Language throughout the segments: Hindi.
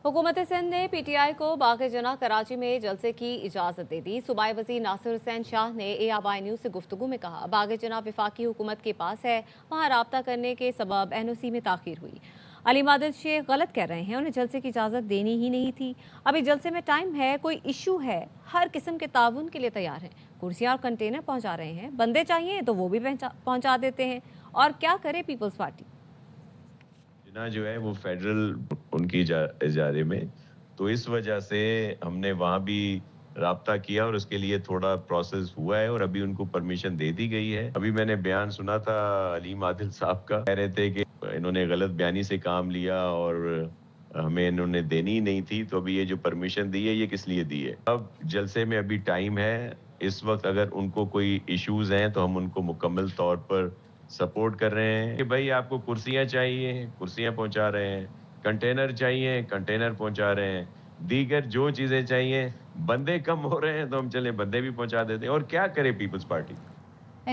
हुकूमत सिंध ने पीटीआई को बाग़ जना कराची में जलसे की इजाज़त दे दी। सूबाई वज़ीर नासिर हुसैन शाह ने ARY न्यूज़ से गुफ्तगू में कहा, बाग़ जना वफाकी हुकूमत के पास है, वहाँ राब्ता करने के सबब NOC में ताख़ीर हुई। अलीम आदिल शेख गलत कह रहे हैं, उन्हें जलसे की इजाज़त देनी ही नहीं थी। अभी जलसे में टाइम है, कोई इशू है, हर किस्म के ताउन के लिए तैयार हैं। कुर्सियाँ और कंटेनर पहुँचा रहे हैं, बंदे चाहिए तो वो भी पहुँचा देते हैं। और क्या करे पीपल्स पार्टी? ना जो है वो फेडरल उनकी इजारे में, तो इस वजह से हमने वहाँ भी राब्ता किया और उसके लिए थोड़ा प्रोसेस हुआ है और अभी उनको परमिशन दे दी गई है। अभी मैंने बयान सुना था अलीम आदिल साहब का, कह रहे थे कि इन्होंने गलत बयानी से काम लिया और हमें इन्होंने देनी ही नहीं थी, तो अभी ये जो परमिशन दी है ये किस लिए दी है। अब जलसे में अभी टाइम है, इस वक्त अगर उनको कोई इश्यूज हैं तो हम उनको मुकम्मल तौर पर सपोर्ट कर रहे हैं कि भाई आपको कुर्सियां चाहिए, कुर्सियां पहुंचा रहे हैं, कंटेनर चाहिए, कंटेनर पहुंचा रहे हैं, दीगर जो चीजें चाहिए। बंदे कम हो रहे हैं तो हम चले बंदे भी पहुंचा देते हैं। और क्या करे पीपल्स पार्टी।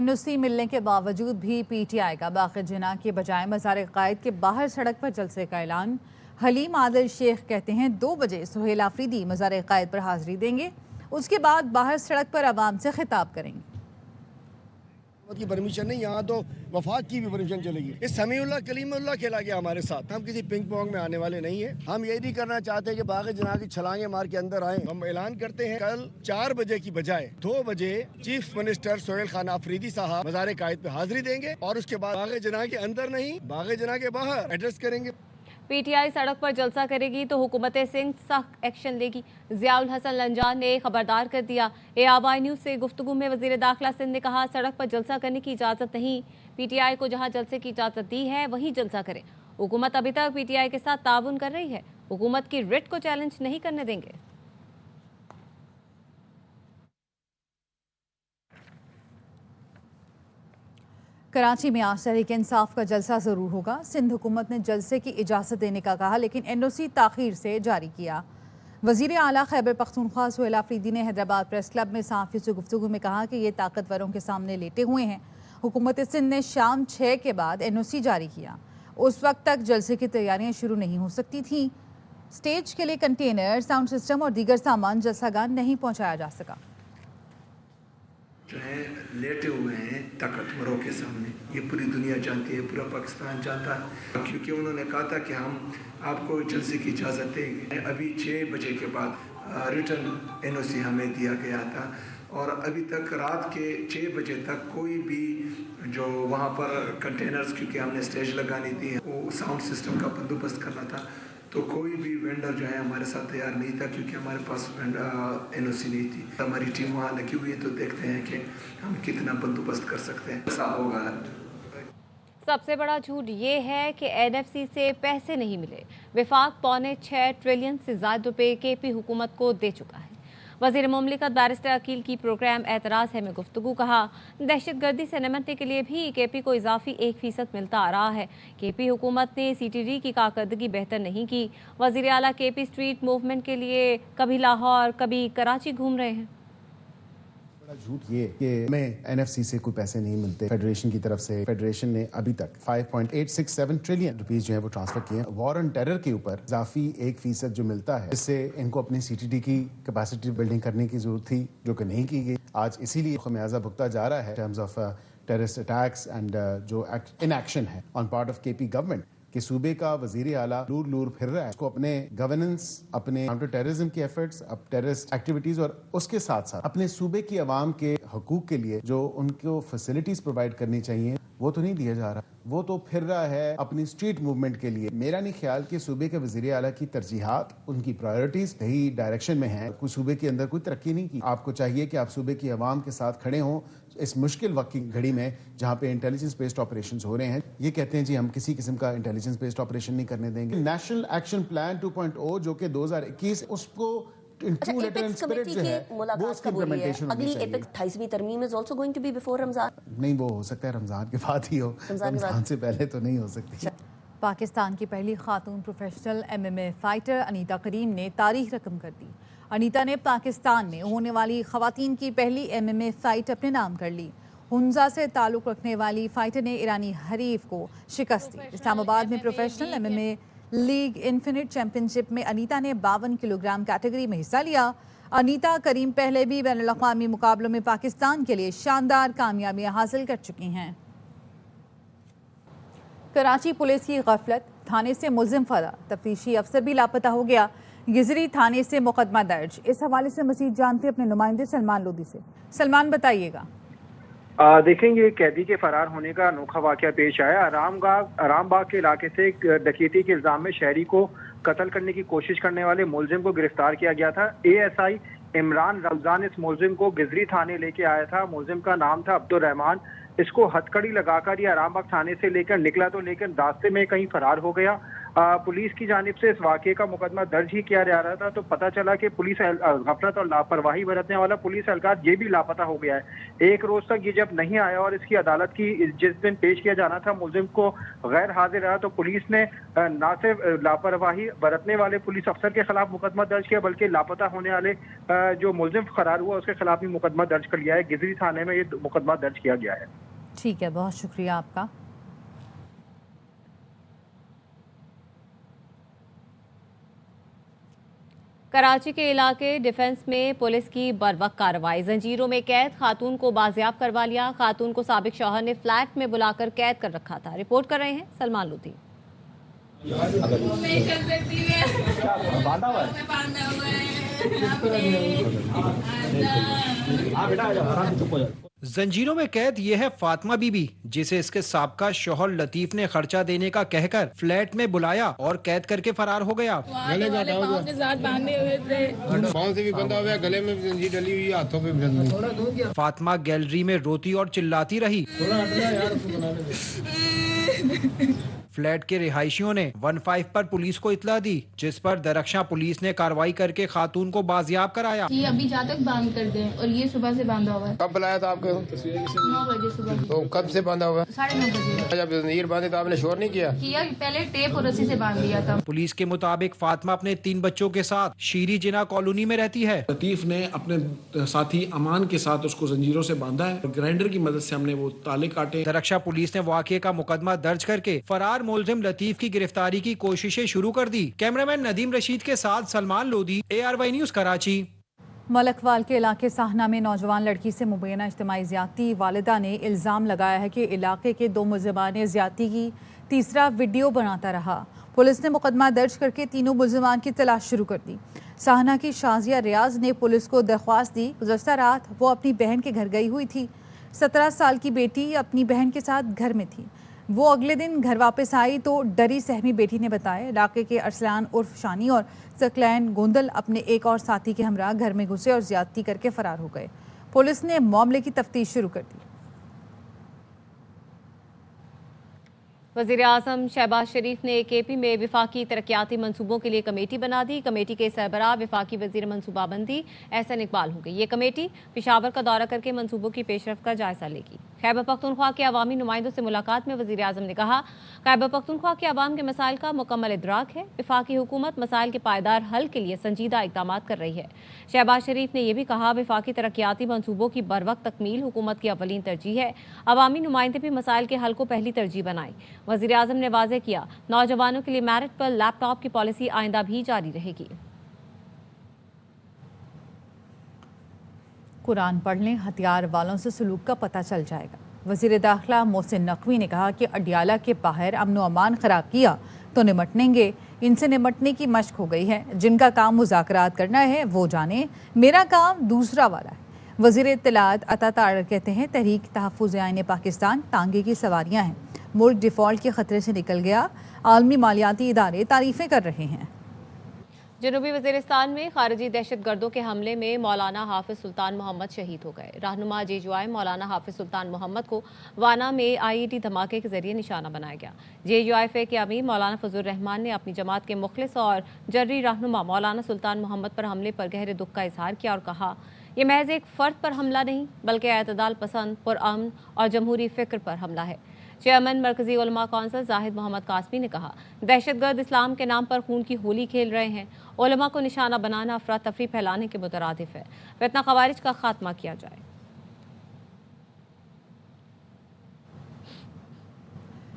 NOC मिलने के बावजूद भी PTI का बाग़ जना के बजाय मज़ार क़ायद के बाहर सड़क पर जलसे का ऐलान। हलीम आदिल शेख कहते हैं 2 बजे सुहेल आफरीदी मज़ार क़ायद पर हाजिरी देंगे, उसके बाद बाहर सड़क पर आवाम से खिताब करेंगे। की परमिशन नहीं, यहाँ तो वफाक की भी परमिशन चलेगी। इस समीउल्लाह कलीमुल्लाह खेला गया हमारे साथ, हम किसी पिंग पोंग में आने वाले नहीं है। हम ये नहीं करना चाहते कि बाग़ जना की छलांगे मार के अंदर आए। हम ऐलान करते हैं कल 4 बजे की बजाय 2 बजे चीफ मिनिस्टर सोहेल खान आफरीदी साहब मज़ार क़ायद पे हाजिरी देंगे और उसके बाद बाग़ जना के अंदर नहीं, बाग़ जना के बाहर एड्रेस करेंगे। PTI सड़क पर जलसा करेगी तो हुकूमत सिंध सख्त एक्शन लेगी। ज़ियाउल हसन लंजान ने खबरदार कर दिया। ARY न्यूज़ से गुफ्तगू में वज़ीर दाखिला सिंध ने कहा, सड़क पर जलसा करने की इजाज़त नहीं। PTI को जहां जलसे की इजाज़त दी है वहीं जलसा करें। हुकूमत अभी तक PTI के साथ ताउन कर रही है, हुकूमत की रिट को चैलेंज नहीं करने देंगे। कराची में आज तहरीक इंसाफ का जलसा ज़रूर होगा। सिंध हुकूमत ने जलसे की इजाज़त देने का कहा, लेकिन NOC ताख़ीर से जारी किया। वज़ीर आला खैबर पख्तूनख्वा सुहेल आफरीदी ने हैदराबाद प्रेस क्लब में सहाफ़ियों से गुफ्तगू में कहा कि ये ताकतवरों के सामने लेटे हुए हैं। हुकूमत सिंध ने शाम 6 के बाद NOC जारी किया। उस वक्त तक जलसे की तैयारियाँ शुरू नहीं हो सकती थीं। स्टेज के लिए कंटेनर, साउंड सिस्टम और दीगर सामान जलसागाह नहीं पहुँचाया जा सका। जो है लेटे हुए हैं ताकतवरों के सामने, ये पूरी दुनिया जानती है, पूरा पाकिस्तान जानता है, क्योंकि उन्होंने कहा था कि हम आपको जलसे की इजाज़त देंगे। अभी 6 बजे के बाद रिटर्न NOC हमें दिया गया था और अभी तक रात के 6 बजे तक कोई भी जो वहाँ पर कंटेनर्स, क्योंकि हमने स्टेज लगानी थी, वो साउंड सिस्टम का बंदोबस्त करना था, तो कोई भी वेंडर जो है हमारे साथ तैयार नहीं था, क्योंकि हमारे पास NOC नहीं थी। हमारी टीम वहाँ लगी हुई है, तो देखते हैं कि हम कितना बंदोबस्त कर सकते हैं। ऐसा होगा। सबसे बड़ा झूठ ये है कि NFC से पैसे नहीं मिले। वफाक 6.25 ट्रिलियन से ज़्यादा रुपए KP हुकूमत को दे चुका है। वज़ीर मुमलिकत बैरिस्टर अकील की प्रोग्राम एतराज़ है में गुफ्तगू कहा, दहशतगर्दी से निपटने के लिए भी KP को इजाफी 1% मिलता आ रहा है। KP हुकूमत ने CTD की कारकर्दगी बेहतर नहीं की। वज़ीर आला KP स्ट्रीट मूवमेंट के लिए कभी लाहौर कभी कराची घूम रहे हैं। झूठ ये कि हमें NFC से कोई पैसे नहीं मिलते फेडरेशन की तरफ से। फेडरेशन ने अभी तक 5.867 ट्रिलियन रुपीस जो है वो ट्रांसफर किए हैं। वॉर ऑन टेरर के ऊपर इजाफी 1% जो मिलता है, इससे इनको अपनी CTD की कैपेसिटी बिल्डिंग करने की जरूरत थी, जो कि नहीं की गई। आज इसीलिए खमियाजा भुगता जा रहा है terms of terrorist attacks and जो इनएक्शन है on part of KP government कि सूबे का वजीर आला लूर लूर फिर रहा है। उसको अपने गवर्नेंस, अपने काउंटर टेररिज्म की एफर्ट्स, अब टेररिस्ट एक्टिविटीज और उसके साथ साथ अपने सूबे की आवाम के हकूक के लिए जो उनको फैसिलिटीज प्रोवाइड करनी चाहिए, वो तो नहीं दिया जा रहा। वो तो फिर रहा है अपनी स्ट्रीट मूवमेंट के लिए। मेरा नहीं ख्याल कि सूबे के वजीर आला की तरजीहात, उनकी प्रायोरिटीज सही डायरेक्शन में है। कोई सूबे के अंदर कोई तरक्की नहीं की। आपको चाहिए कि आप सूबे की आवाम के साथ खड़े हों इस मुश्किल वक्त की घड़ी में जहां पे इंटेलिजेंस बेस्ड ऑपरेशंस हो रहे हैं। ये कहते हैं जी हम किसी किस्म का इंटेलिजेंस बेस्ड ऑपरेशन नहीं करने देंगे। नेशनल एक्शन प्लान 2.0 जो कि 2021 उसको एपेक्स कमेटी की मुलाकात कब हो रही है? अगली एपेक्स 28वीं तरमीम is also going to be before Ramzan. नहीं, वो हो सकता है रमजान के बाद ही हो, रमजान से पहले तो नहीं हो सकती। पाकिस्तान की पहली खातून प्रोफेशनल MMA फाइटर अनीता करीम ने तारीख रकम कर दी। अनीता ने पाकिस्तान में होने वाली खवातीन की पहली MMA फाइट अपने नाम कर ली। हुंजा से ताल्लुक़ रखने वाली फाइटर ने ईरानी हरीफ को शिकस्त दी। इस्लामाबाद में professional MMA league infinite championship में अनीता ने 52 किलोग्राम कैटेगरी में हिस्सा लिया। अनीता करीम पहले भी बैनुल-अक़वामी मुकाबलों में पाकिस्तान के लिए शानदार कामयाबियां हासिल कर चुकी हैं। कराची पुलिस की गफलत, थाने से मुल्जिम फरार, तफ्तीशी अफसर भी लापता हो गया। गिजरी थाने से मुकदमा दर्ज। इस हवाले से मजीद जानते अपने नुमाइंदे सलमान लोधी से। सलमान, बताइएगा। देखेंगे कैदी के फरार होने का अनोखा वाकया पेश आया। आरामबाग के इलाके से एक डकैती के इल्जाम में शहरी को कत्ल करने की कोशिश करने वाले मुलजिम को गिरफ्तार किया गया था। ASI इमरान रमजान इस मुलजिम को गिजरी थाने लेके आया था। मुलजिम का नाम था अब्दुल रहमान। इसको हथकड़ी लगाकर ये आरामबाग थाने से लेकर निकला तो लेकिन रास्ते में कहीं फरार हो गया। पुलिस की जानिब से इस वाकये का मुकदमा दर्ज ही किया जा रहा था तो पता चला कि पुलिस गफलत और लापरवाही बरतने वाला पुलिस एहलकार ये भी लापता हो गया है। एक रोज तक ये जब नहीं आया और इसकी अदालत की जिस दिन पेश किया जाना था मुलजिम को गैर हाजिर रहा तो पुलिस ने न सिर्फ लापरवाही बरतने वाले पुलिस अफसर के खिलाफ मुकदमा दर्ज किया बल्कि लापता होने वाले जो मुलजिम फरार हुआ उसके खिलाफ भी मुकदमा दर्ज कर लिया है। गिजरी थाने में ये मुकदमा दर्ज किया गया है। ठीक है, बहुत शुक्रिया आपका। कराची के इलाके डिफेंस में पुलिस की बरवक्त कार्रवाई। जंजीरों में कैद खातून को बाजियाब करवा लिया। खातून को साबिक शौहर ने फ्लैट में बुलाकर कैद कर रखा था। रिपोर्ट कर रहे हैं सलमान लोधी। जंजीरों में कैद ये है फातिमा बीबी, जिसे इसके साबका शौहर लतीफ ने खर्चा देने का कहकर फ्लैट में बुलाया और कैद करके फरार हो गया। के साथ बांधे हुए थे, पाँव से भी बंधा हुआ है, गले में भी जंजीर डली हुई है, हाथों पे भी डली हुई है। फातिमा गैलरी में रोती और चिल्लाती रही। फ्लैट के रिहायशियों ने 15 पर पुलिस को इतला दी, जिस पर दरख्शां पुलिस ने कार्रवाई करके खातून को बाजियाब कराया। ये अभी जा तक बांध कर दें और ये सुबह से बांधा हुआ है। कब बुलाया था आपको? 9 बजे सुबह। तो कब से बांधा हुआ है? 9:30 बजे। जब जंजीर बांधे तो आपने शोर नहीं किया? पहले टेप और रस्सी से बांध दिया था। पुलिस के मुताबिक फातिमा अपने 3 बच्चों के साथ शीरी जिना कॉलोनी में रहती है। लतीफ ने अपने साथी अमान के साथ उसको जंजीरों से बांधा है। ग्राइंडर की मदद से हमने वो ताले काटे। दरख्शा पुलिस ने वाकये का मुकदमा दर्ज करके फरार मुलजिम लतीफ की गिरफ्तारी की कोशिशें शुरू कर दी। कैमरामैन नदीम रशीद के साथ सलमान लोधी, ARY न्यूज कराची। मलकवाल के इलाके साहना में नौजवान लड़की से मुबैना इज्तिमाई ज़्यादती। वालिदा ने इल्ज़ाम लगाया है कि इलाके के 2 मुलज़िमान ने ज़्यादती की। तीसरा वीडियो बनाता रहा। पुलिस ने मुकदमा दर्ज करके तीनों मुलज़िमान की तलाश शुरू कर दी। साहना की शाजिया रियाज ने पुलिस को दरख्वास्त दी। गुज़श्ता रात वो अपनी बहन के घर गई हुई थी। 17 साल की बेटी अपनी बहन के साथ घर में थी। वो अगले दिन घर वापस आई तो डरी सहमी बेटी ने बताया इलाके के अरसलान उर्फ शानी और सकलैन गोंदल अपने एक और साथी के हमरा घर में घुसे और ज्यादती करके फरार हो गए। पुलिस ने मामले की तफ्तीश शुरू कर दी। वज़ीर आज़म शहबाज शरीफ ने KP में विफाकी तरक्याती मनसूबों के लिए कमेटी बना दी। कमेटी के सरबराह विफाकी वज़ीर मनसूबाबंदी एहसन इकबाल होंगे। ये कमेटी पेशावर का दौरा करके मनसूबों की पेशरफ्त का जायजा लेगी। खैबर पख्तूनख्वा के अवामी नुमाइंदों से मुलाकात में वज़ीर आज़म ने कहा खैबर पख्तूनख्वा के अवाम के मसाइल का मुकम्मल इदराक है। विफाकी हुकूमत मसाइल के पायदार हल के लिए संजीदा इक़दाम कर रही है। शहबाज शरीफ ने यह भी कहा विफाकी तरक्याती मनसूबों की बरवक्त तकमील हुकूमत की अवलीन तरजीह है। अवामी नुमाइंदे भी मसाइल के हल को पहली तरजीह बनाएं। वज़ीर आज़म ने वाज़ेह किया नौजवानों के लिए मेरिट पर लैपटॉप की पॉलिसी आइंदा भी जारी रहेगी। कुरान पढ़ लें, हथियार वालों से सलूक का पता चल जाएगा। वज़ीर दाखिला मोहसिन नकवी ने कहा कि अडियाला के बाहर अमन व अमान ख़राब किया तो निमटनेंगे। इनसे निमटने की मशक हो गई है। जिनका काम मुज़ाकरात करना है वो जाने, मेरा काम दूसरा वाला है। वज़ीर इत्तलात अता तारड़ कहते हैं तहरीक तहफ़्फ़ुज़ आईन पाकिस्तान टांगे की सवारियाँ हैं। मुल्क डिफ़ॉल्ट के ख़तरे से निकल गया। आलमी मालियाती इदारे तारीफ़ें कर रहे हैं। जनूबी वज़ीरिस्तान में खारजी दहशतगर्दों के हमले में मौलाना हाफिज सुल्तान मोहम्मद शहीद हो गए। रहनुमा JUI मौलाना हाफिज सुल्तान मोहम्मद को वाना में IED धमाके के जरिए निशाना बनाया गया। JUI के अमीर मौलाना फजल रहमान ने अपनी जमात के मुखलिस और जर्री रहनुमा मौलाना सुल्तान मोहम्मद पर हमले पर गहरे दुख का इजहार किया और कहा यह महज एक फ़र्द पर हमला नहीं बल्कि एतदाल पसंद, पुरअमन और जमहूरी फ़िक्र पर हमला है। चेयरमैन मरकजी उलमा कौंसिल जाहिद मोहम्मद कासमी ने कहा दहशतगर्द इस्लाम के नाम पर खून की होली खेल रहे हैं। उलमा को निशाना बनाना अफरा तफरी फैलाने के मुतरादिफ है। फितना खवारिज का खात्मा किया जाए।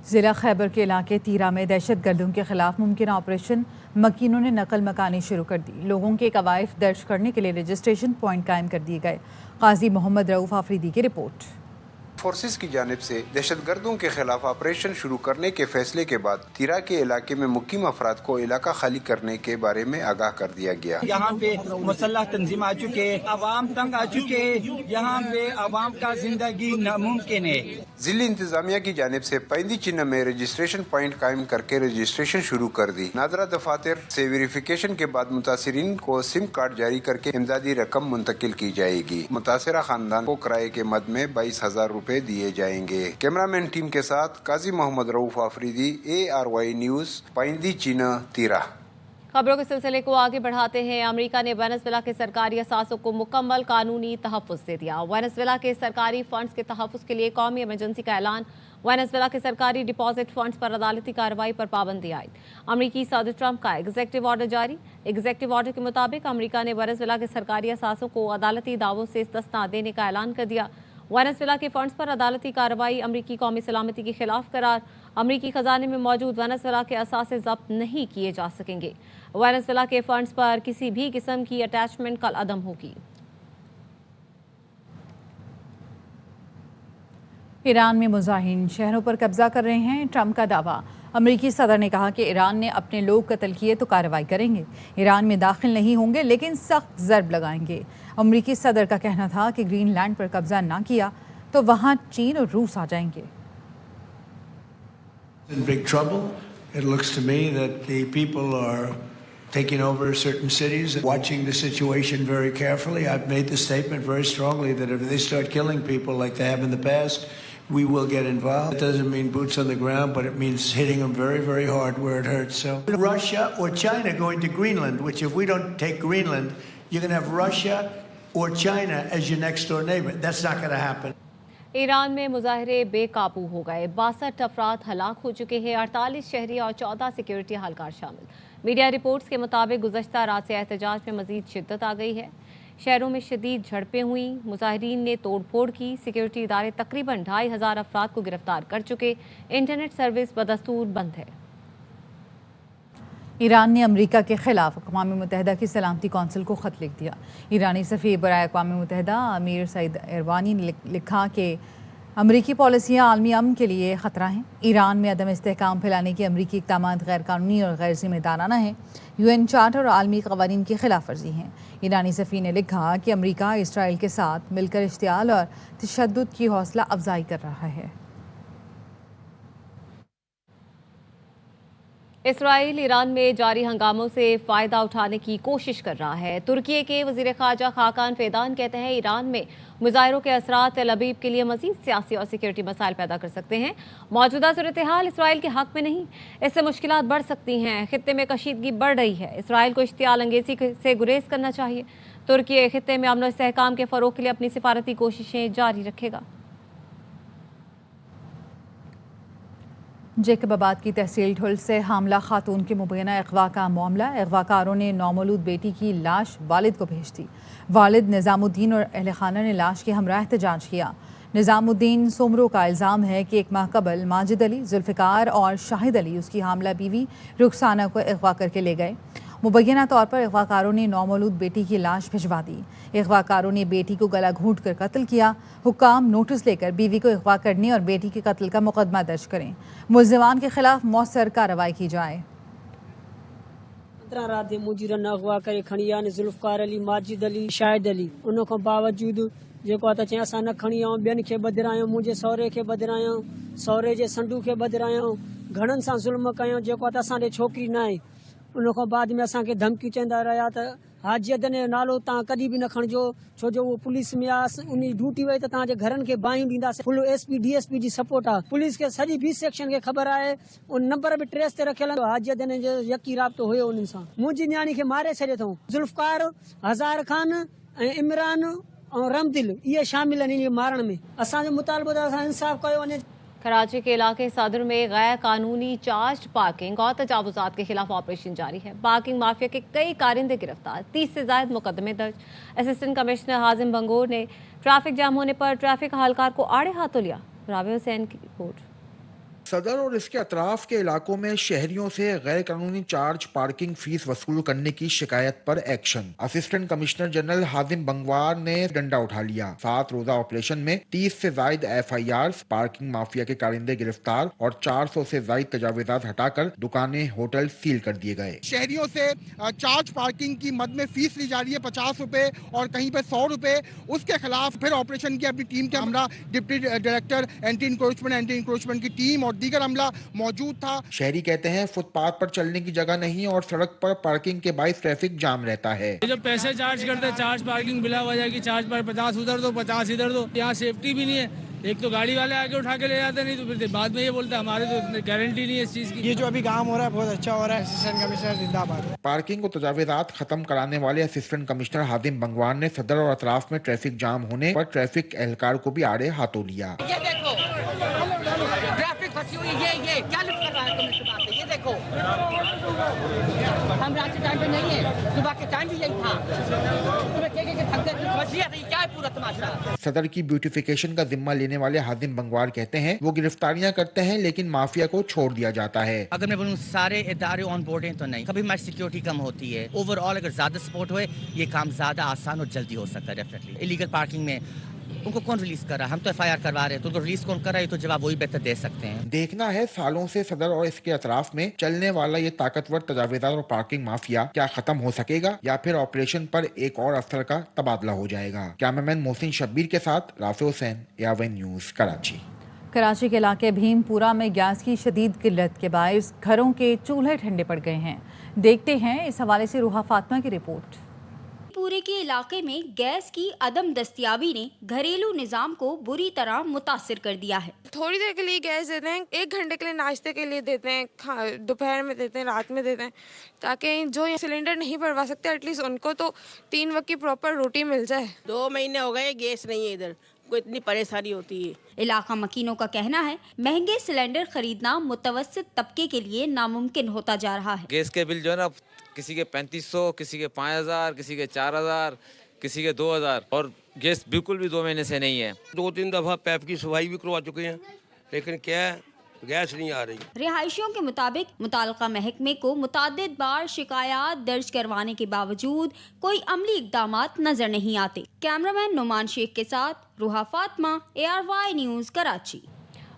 जिला खैबर के इलाके तीरा में दहशत गर्दों के खिलाफ मुमकिन ऑपरेशन मकीनों ने नकल मकानी शुरू कर दी। लोगों के कवायफ दर्ज करने के लिए रजिस्ट्रेशन पॉइंट कायम कर दिए गए। काजी मोहम्मद रऊफ आफरीदी की रिपोर्ट। फोर्सेस की जानिब से दहशतगर्दों के खिलाफ ऑपरेशन शुरू करने के फैसले के बाद तीरा के इलाके में मुकीम अफराद को इलाका खाली करने के बारे में आगाह कर दिया गया। यहाँ पे मुसल्लह तंजीम आ चुके, अवाम तंग आ चुके, यहाँ पे अवाम का जिंदगी नामुमकिन है। जिला इंतजामिया की जानिब से पैंदी चिन्ह में रजिस्ट्रेशन पॉइंट कायम करके रजिस्ट्रेशन शुरू कर दी। नादरा दफातर से वेरिफिकेशन के बाद मुतासिरीन को सिम कार्ड जारी करके इमदादी रकम मुंतकिल की जाएगी। मुतासिरा खानदान को किराए के मद में 22,000 रुपए दिए जाएंगे। कैमरामैन टीम के साथ काजी मोहम्मद रऊफ आफरीदी, ARY न्यूज, पैंदी चीना, तीरा। खबरों के सिलसिले को आगे बढ़ाते हैं। अमेरिका ने वेनेजुएला के सरकारी असासों को मुकम्मल कानूनी तहफ़्फ़ुज़ दे दिया। वेनेजुएला के सरकारी फंड्स के तहफ़्फ़ुज़ के लिए कौमी इमरजेंसी का ऐलान। वेनेजुएला के सरकारी डिपॉजिट फंड्स पर अदालती कार्रवाई पर पाबंदी आयद। अमरीकी सदर ट्रंप का एग्जीक्यूटिव ऑर्डर जारी। एग्जीक्यूटिव ऑर्डर के मुताबिक अमरीका ने वेनेजुएला के सरकारी असासों को अदालती दावों से इस्तिस्ना देने का ऐलान कर दिया। वेनेजुएला के फंड्स पर अदालती कार्रवाई अमरीकी कौमी सलामती के खिलाफ करार। अमरीकी खजाने में मौजूद वेनेजुएला के असासे जब्त नहीं किए जा सकेंगे। वेनेजुएला के फंड्स पर किसी भी किस्म की अटैचमेंट कल अदम होगी। ईरान में मुजाहिरीन शहरों पर कब्जा कर रहे हैं, ट्रंप का दावा। अमरीकी सदर ने कहा कि ईरान ने अपने लोग कत्ल किए तो कार्रवाई करेंगे। ईरान में दाखिल नहीं होंगे लेकिन सख्त ज़रब लगाएंगे। अमरीकी सदर का कहना था कि ग्रीनलैंड पर कब्जा ना किया तो वहाँ चीन और रूस आ जाएंगे। In big trouble. It looks to me that the people are taking over certain cities, watching the situation very carefully. I've made the statement very strongly that if they start killing people like they have in the past, we will get involved. It doesn't mean boots on the ground, but it means hitting them very, very hard where it hurts. So Russia or China going to Greenland, which if we don't take Greenland, you're going to have Russia or China as your next door neighbor. That's not going to happen. Iran में मुजाहरे बेकाबू हो गए। 62 अफराद हलाक हो चुके हैं। 48 शहरी और 14 सिक्योरिटी एहलकार शामिल। मीडिया रिपोर्ट्स के मुताबिक गुज़श्ता रात से एहतजाज में मजीद शिद्दत आ गई है। शहरों में शदीद झड़पें हुई। मुजाहिरीन ने तोड़फोड़ की। सिक्योरिटी इदारे तकरीबन 2,500 अफराद को गिरफ्तार कर चुके। इंटरनेट सर्विस बदस्तूर बंद है। ईरान ने अमेरिका के खिलाफ अक़वाम मुत्तहिदा की सलामती कौंसिल को ख़त लिख दिया। ईरानी सफ़ीर बराए अक़वाम मुत्तहिदा अमीर सईद इरवानी ने लिखा कि अमरीकी पॉलिसियाँ आलमी अमन के लिए ख़तरा हैं। ईरान में अदम इस्तेहकाम फैलाने के अमरीकी इक़दाम गैर कानूनी और गैर ज़िम्मेदाराना हैं। UN चार्टर और आलमी क़वानीन की खिलाफ वर्जी हैं। ईरानी सफ़ीर ने लिखा कि अमरीका इसराइल के साथ मिलकर इश्तियाल और तशद्दुद की हौसला अफजाई कर रहा है। इसराइल ईरान में जारी हंगामों से फ़ायदा उठाने की कोशिश कर रहा है। तुर्की के वज़ीर ख़ारजा खाकान फेदान कहते हैं ईरान में मुज़ाहिरों के असरात तेल अवीव के लिए मज़ीद सियासी और सिक्योरिटी मसाइल पैदा कर सकते हैं। मौजूदा सूरत हाल इसराइल के हक़ में नहीं, इससे मुश्किलात बढ़ सकती हैं। खित्ते में कशीदगी बढ़ रही है। इसराइल को इश्तियाल अंगेज़ी से गुरेज करना चाहिए। तुर्की खित्ते में अमन और इस्तेहकाम के फ़रोग़ के लिए अपनी सिफारती कोशिशें जारी रखेगा। जेकबाबाद की तहसील ठुल से हामला खातून के मुबैना अगवा का मामला। अगवाकारों ने नौमौलूद बेटी की लाश वालिद को भेज दी। वालिद निज़ामुद्दीन और अहल खाना ने लाश के हमरा एहतजाज किया। निज़ामुद्दीन सोमरो का इल्ज़ाम है कि 1 माह कबल माजिद अली, जुल्फ़िकार और शाहिद अली उसकी हामला बीवी रुखसाना को अगवा करके ले गए। मुबैना तौर पर अगवाकारों ने नौमौलूद बेटी की लाश भिजवा दी। अगवाकारों ने बेटी को गला घूंट कर कत्ल किया। हुक्काम नोटिस लेकर बीवी को अगवा करने और बेटी के कत्ल का मुकदमा दर्ज करें। मुल्ज़िमान के खिलाफ मौसर कार्रवाई की जाए। 15 रात मुजीरन अगवा करे खणी आने जुल्फ़कार अली, माजिद अली, शाहिद अली। उन खां बावजूद जेको आहे त चई असां न खणी आयूं, ॿियनि खे बदिरायूं, मुंहिंजे सहुरे खे बदिरायूं, सहुरे जे संडू खे बदिरायूं, घणनि सां ज़ुल्म कयूं। जेको आहे त असांजे छोकिरी न आहे। उन खां बाद में असांखे धमकी चवंदा रहिया त हाजियत ने नालो तव्हां कॾहिं बि न खणिजो, छो जो उहो पुलिस में आहे। उन ड्यूटी वई त तव्हांजे घरनि खे बाहियूं ॾींदासीं। फुल SP DSP जी सपोर्ट आहे। पुलिस खे सॼी B सेक्शन खे ख़बर आहे। उन नंबर बि ट्रेस ते रखियल आहे। हाजियत ने जो यकी राब्तो हुयो उन्हनि सां। मुंहिंजी न्याणी खे मारे छॾियो अथऊं। जुल्फ़कार, हज़ार खान ऐं इमरान ऐं रमदिल इहे शामिल आहिनि इन मारण में। असांजो मुतालबो त असां इंसाफ़ कयो वञे। कराची के इलाके सदर में गैर कानूनी चार्ज पार्किंग और तजावुजात के खिलाफ ऑपरेशन जारी है। पार्किंग माफिया के कई कारिंदे गिरफ्तार, 30 से ज्यादा मुकदमे दर्ज। असिस्टेंट कमिश्नर हाजिम बंगोर ने ट्रैफिक जाम होने पर ट्रैफिक अहलकार को आड़े हाथों लिया। राबे हुसैन की रिपोर्ट। सदर और इसके अतराफ के इलाकों में शहरियों से गैर कानूनी चार्ज पार्किंग फीस वसूल करने की शिकायत पर एक्शन। असिस्टेंट कमिश्नर जनरल हाजिम बंगवार ने डंडा उठा लिया। 7 रोजा ऑपरेशन में 30 से ज्यादा FIRs, पार्किंग माफिया के कारिंदे गिरफ्तार और 400 से ज्यादा तजावीज़ात हटाकर दुकानें, होटल सील कर दिए गए। शहरियों से चार्ज पार्किंग की मद में फीस ली जा रही है 50 रुपए और कहीं पे 100 रुपए। उसके खिलाफ फिर ऑपरेशन की अपनी टीम के हमरा डिप्टी डायरेक्टर एंटी इंक्रोचमेंट की टीम और दीगर अमला मौजूद था। शहरी कहते हैं फुटपाथ पर चलने की जगह नहीं और सड़क पर पार्किंग के बाइस ट्रैफिक जाम रहता है। जब पैसे चार्ज करते हैं, चार्ज पार्किंग बिला वजह की चार्ज पर 50 उधर दो 50 इधर दो, यहाँ सेफ्टी भी नहीं है। एक तो गाड़ी वाले आके उठा के ले जाते, नहीं तो फिर बाद में ये बोलते हमारे तो गारंटी नहीं है इस चीज की। ये जो अभी काम हो रहा है बहुत अच्छा हो रहा है। असिस्टेंट कमिश्नर जिंदाबाद। पार्किंग को तजावीज़ात खत्म कराने वाले असिस्टेंट कमिश्नर हाजिम बंगवार ने सदर और अतराफ में ट्रैफिक जाम होने पर ट्रैफिक एहलकार को भी आड़े हाथों लिया। ये देखो ट्रैफिक फंसी हुई, ये क्या लिफ्ट कर रहा है तुम इस बात से? ये देखो हम रात के टाइम पे नहीं है, सुबह के टाइम भी यही था। तुम्हें के थक गए, फंसी है, क्या है पूरा तमाशा? सदर की ब्यूटिफिकेशन का जिम्मा लेने वाले हाजिम बंगवार कहते हैं वो गिरफ्तारियां करते हैं लेकिन माफिया को छोड़ दिया जाता है। अगर मैं बोलूँ सारे इदारे ऑन बोर्ड हैं तो नहीं, कभी हमारी सिक्योरिटी कम होती है। ओवरऑल अगर ज्यादा सपोर्ट हुए ये काम ज्यादा आसान और जल्दी हो सकता है। डेफिनेटली इलीगल पार्किंग में उनको कौन रिलीज कर रहा है? हम तो FIR करवा रहे हैं, तो उनको रिलीज कौन कर रहा है? तो जवाब वही बेहतर दे सकते हैं। देखना है सालों से सदर और इसके अतराफ में चलने वाला ये ताकतवर तजावीज़ात और पार्किंग माफिया क्या खत्म हो सकेगा या फिर ऑपरेशन पर एक और अफसर का तबादला हो जाएगा। कैमरामैन मोहसिन शब्बीर के साथ Rafe Hussain, ARY news, Karachi. Karachi के इलाके भीमपुरा में गैस की शदीद किल्लत के बायस घरों के चूल्हे ठंडे पड़ गए हैं। देखते हैं इस हवाले से रूहा फातिमा की रिपोर्ट। पूरे के इलाके में गैस की अदम दस्तयाबी ने घरेलू निज़ाम को बुरी तरह मुतासिर कर दिया है। थोड़ी देर के लिए गैस देते हैं, 1 घंटे के लिए नाश्ते के लिए देते हैं, दोपहर में देते हैं, रात में देते हैं, ताकि जो ये सिलेंडर नहीं भरवा सकते एटलीस्ट उनको तो 3 वक्त की प्रॉपर रोटी मिल जाए। 2 महीने हो गए गैस नहीं है इधर, को इतनी परेशानी होती है। इलाका मकीनों का कहना है महंगे सिलेंडर खरीदना मुतवस्सित तबके के लिए नामुमकिन होता जा रहा है। गैस के बिल जो है ना, किसी के 3500, किसी के 5000, किसी के 4000, किसी के 2000 और गैस बिल्कुल भी 2 महीने से नहीं है। 2-3 दफा पैप की सफाई भी करवा चुके हैं लेकिन क्या है, गैस नहीं आ रही। रिहायशियों के मुताबिक मुताल्लिका महकमे को मुताद्दिद बार शिकायत दर्ज करवाने के बावजूद कोई अमली इक़दामात नजर नहीं आते। कैमरामैन नुमान शेख के साथ रूहा फातिमा, ARY न्यूज, कराची।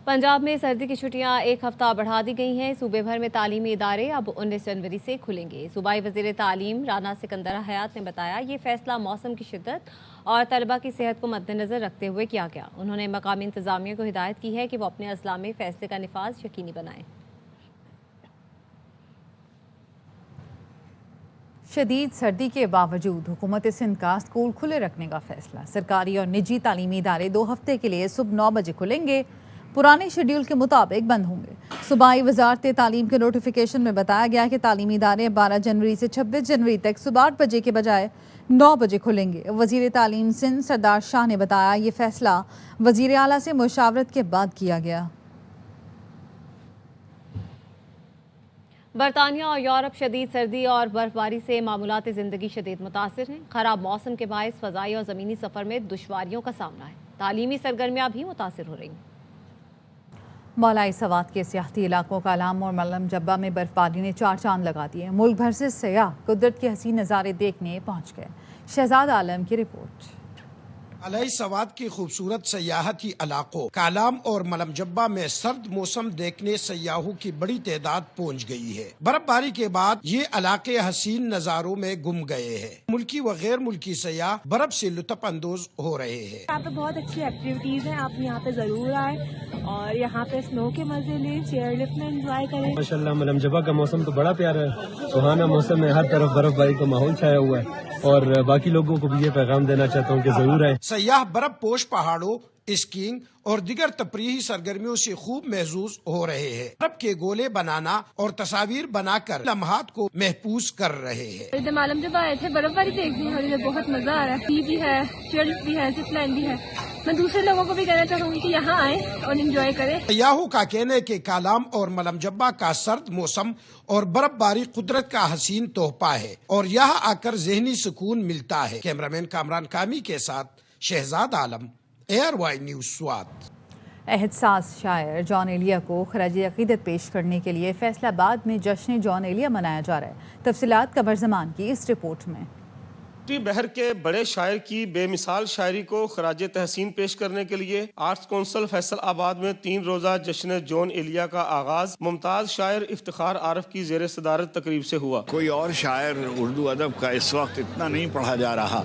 पंजाब में सर्दी की छुट्टियां 1 हफ्ता बढ़ा दी गई हैं। सूबे भर में तालीमी इदारे अब 19 जनवरी से खुलेंगे। सूबाई वज़ीर तालीम राना सिकंदर हयात ने बताया ये फैसला मौसम की शिद्दत और तलबा की सेहत को मद्देनजर रखते हुए किया गया। उन्होंने मकामी इंतजामिया को हिदायत की है कि वो अपने अजला में फैसले का निफाज यकीनी बनाएं। शदीद सर्दी के बावजूद हुकूमत सिंध का स्कूल खुले रखने का फैसला। सरकारी और निजी तालीमी इदारे 2 हफ्ते के लिए सुबह 9 बजे खुलेंगे, पुराने शेड्यूल के मुताबिक बंद होंगे। सूबाई वजारत तालीम के नोटिफिकेशन में बताया गया कि तालीमी इदारे 12 जनवरी से 26 जनवरी तक सुबह 8 बजे के बजाय 9 बजे खुलेंगे। वज़ीर तालीम सिंध सरदार शाह ने बताया ये फैसला वज़ीर आला से मुशावरत के बाद किया गया। बरतानिया और यूरोप शदीद सर्दी और बर्फबारी से मामूलात ज़िंदगी शदीद मुतासिर हैं। ख़राब मौसम के बायस फ़ज़ाई और ज़मीनी सफ़र में दुश्वारियों का सामना है। तालीमी सरगर्मियाँ भी मुतासिर हो रही हैं। मौलाई सवात के सियाहती इलाकों का आलाम और मलम जब्बा में बर्फबारी ने 4 चांद लगा दिए। मुल्क भर से सयाह कुदरत के हसीन नज़ारे देखने पहुँच गए। शहजाद आलम की रिपोर्ट। मौलाई सवात की खूबसूरत सयाहती इलाकों कालाम और मलम जब्बा में सर्द मौसम देखने सयाहों की बड़ी तादाद पहुँच गई है। बर्फबारी के बाद ये इलाके हसीन नज़ारों में गुम गए हैं। मुल्की व गैर मुल्की सयाह बर्फ से लुत्फ अंदोज हो रहे हैं। यहाँ पे बहुत अच्छी एक्टिविटीज हैं, आप यहाँ पे जरूर आए और यहाँ पे स्नो के मजे लें, चेयर लिफ्ट में एंजॉय करें। माशाल्लाह मलम जब्बा का मौसम तो बड़ा प्यारा है, सुहाना मौसम है, हर तरफ बर्फबारी का माहौल छाया हुआ है और बाकी लोगों को भी ये पैगाम देना चाहता हूँ कि जरूर आए। सयाह बर्फ पोश पहाड़ों, स्कीइंग और दीगर तफरीही सरगर्मियों से खूब महसूस हो रहे हैं। बर्फ के गोले बनाना और तस्वीर बनाकर लम्हात को महफूज कर रहे हैं। जब मालूम जब आए थे बर्फबारी देखने और मुझे बहुत मजा आ रहा है। भी है, चेयर भी है, जिप लाइन भी है। मैं दूसरे लोगों को भी कहना चाहूँगी कि यहाँ आए और एंजॉय करें। सयाहों का कहना है कि कालाम और मलम जब्बा का सर्द मौसम और बर्फबारी कुदरत का हसीन तोहफा है और यहाँ आकर जहनी सुकून मिलता है। कैमरामैन कामरान कामी के साथ शहजाद आलम, ARY न्यूज स्वात। एहसास शायर जॉन एलिया को खराज अकीदत पेश करने के लिए फैसलाबाद में जश्न जॉन एलिया मनाया जा रहा है। तफसीलात कमर ज़मान की इस रिपोर्ट में। बहर के बड़े शायर की बेमिसाल शायरी को खराज तहसीन पेश करने के लिए आर्ट्स कौंसिल फैसलाबाद में 3 रोज़ा जश्न जॉन एलिया का आगाज मुमताज़ शायर इफ्तिखार आरफ की ज़ेर सदारत तकरीब से हुआ। कोई और शायर उर्दू अदब का इस वक्त इतना नहीं पढ़ा जा रहा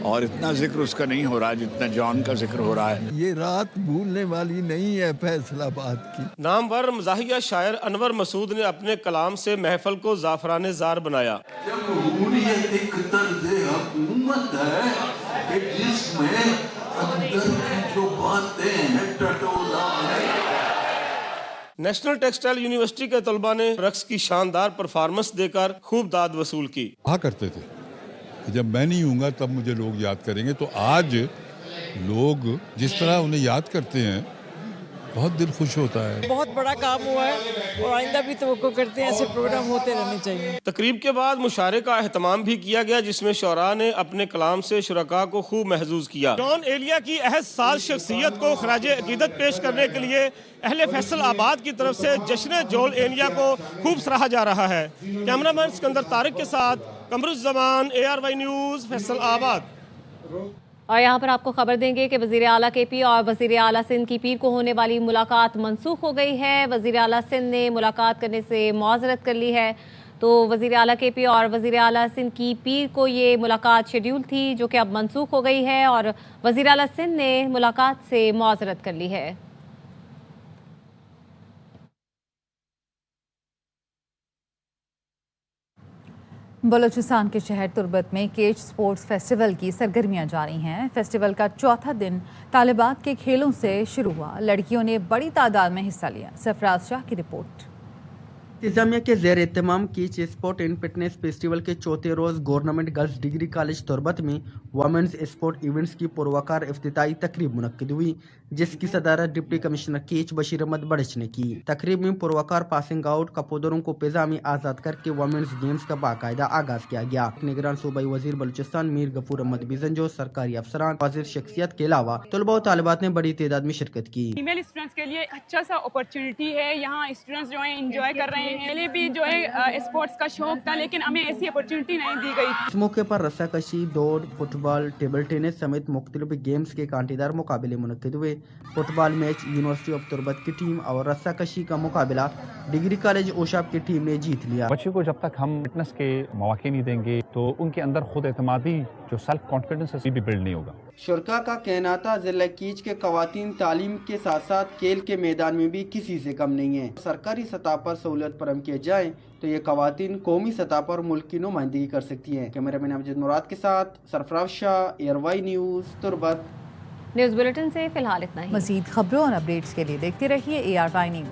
और इतना जिक्र उसका नहीं हो रहा जितना जॉन का जिक्र हो रहा है। ये रात भूलने वाली नहीं है फैसलाबाद की। नामवर मज़ाहिया शायर अनवर मसूद ने अपने कलाम से महफल को ज़ाफ़राने ज़ार बनाया। जमहूरियत एक तर्ज़े हुकूमत है कि जिसमें अंदर की जो बातें हैं टटोला है। नेशनल टेक्सटाइल यूनिवर्सिटी के तलबा ने रक्स की शानदार परफॉर्मेंस देकर खूब दाद वसूल की। कहा करते थे जब मैं नहीं हूँगा तब मुझे लोग याद करेंगे, तो आज लोग जिस तरह उन्हें याद करते हैं बहुत दिल खुश होता है। बहुत बड़ा काम हुआ है और आइंदा भी तवक्को करते हैं ऐसे प्रोग्राम होते रहने चाहिए। तकरीब के बाद मुशारे का एहतमाम भी किया गया जिसमें शोरा ने अपने कलाम से शुरका को खूब महसूस किया। जॉन एलिया की एहसास शख्सियत को खराज अकीदत पेश करने के लिए अहले फैसलाबाद की तरफ से जश्न जॉन एलिया को खूब सराहा जा रहा है। कैमरामैन सिकंदर तारिक के साथ कमरुज़्ज़मान, ARY न्यूज़, फैसलाबाद। और यहाँ पर आपको खबर देंगे कि वज़ीर आला KP और वज़ीर आला सिंध की पीर को होने वाली मुलाकात मनसूख हो गई है। वज़ीर आला सिंध ने मुलाकात करने से मुआज़रत कर ली है। तो वज़ीर आला KP और वज़ीर आला सिंध की पीर को ये मुलाकात शेड्यूल थी जो कि अब मनसूख हो गई है और वज़ीर आला सिंध ने मुलाकात से मुआज़रत कर ली है। बलूचिस्तान के शहर तुर्बत में केज स्पोर्ट्स फेस्टिवल की सरगर्मियां जारी हैं। फेस्टिवल का चौथा दिन तालिबात के खेलों से शुरू हुआ। लड़कियों ने बड़ी तादाद में हिस्सा लिया। सरफराज शाह की रिपोर्ट। इंतजामिया के ज़ेर एहतमाम कीच स्पोर्ट एंड फिटनेस फेस्टिवल के चौथे रोज़ government girls degree college Turbat में वमेंस स्पोर्ट इवेंट्स की पुरवकार इफ्तिताई तकरीब मुनक्किद हुई जिसकी सदारत डिप्टी कमिश्नर कीच बशीर अहमद बड़च ने की। तकरीब में पुरवकार पासिंग आउट कपोदरों को पैजामी आज़ाद करके वमेंस गेम्स का बाकायदा आगाज किया गया। निगरान सूबाई वजीर बलूचिस्तान मीर गफूर अहमद बिजंजो, सरकारी अफसरान, वाजिर शख्सियत के अलावा तलबा और तालिबात ने बड़ी तादाद में शिरकत की। फीमेल स्टूडेंट्स के लिए अच्छा सा अपॉर्चुनिटी है। यहाँ स्टूडेंट्स जो है इंजॉय कर रहे हैं। पहले भी जो है स्पोर्ट्स का शौक था लेकिन हमें ऐसी अपॉर्चुनिटी नहीं दी गई। इस मौके पर रस्साकशी, दौड़, फुटबॉल, टेबल टेनिस समेत मुख्तलिफ गेम्स के कांटेदार मुकाबले मुनक्किद हुए। Football match university of Turbat की टीम और रस्साकशी का मुकाबला डिग्री कॉलेज ओशाब की टीम ने जीत लिया। बच्चों को जब तक हम फिटनेस के मौके नहीं देंगे तो उनके अंदर खुद एतमादी जो सेल्फ कॉन्फिडेंस है भी बिल्ड नहीं होगा। शुरका का कहना था जिला कीच के खवातीन तालीम के साथ साथ खेल के मैदान में भी किसी से कम नहीं है। सरकारी सतह पर सहूलियत फराहम किए जाए तो ये खवातीन कौमी सतह पर मुल्क की नुमाइंदगी कर सकती हैं। कैमरामैन अमजद मुराद के साथ Sarfaraz Shah, ARY news Turbat. News bulletin से फिलहाल इतना ही। मज़ीद खबरों और अपडेट्स के लिए देखते रहिए ARY न्यूज़।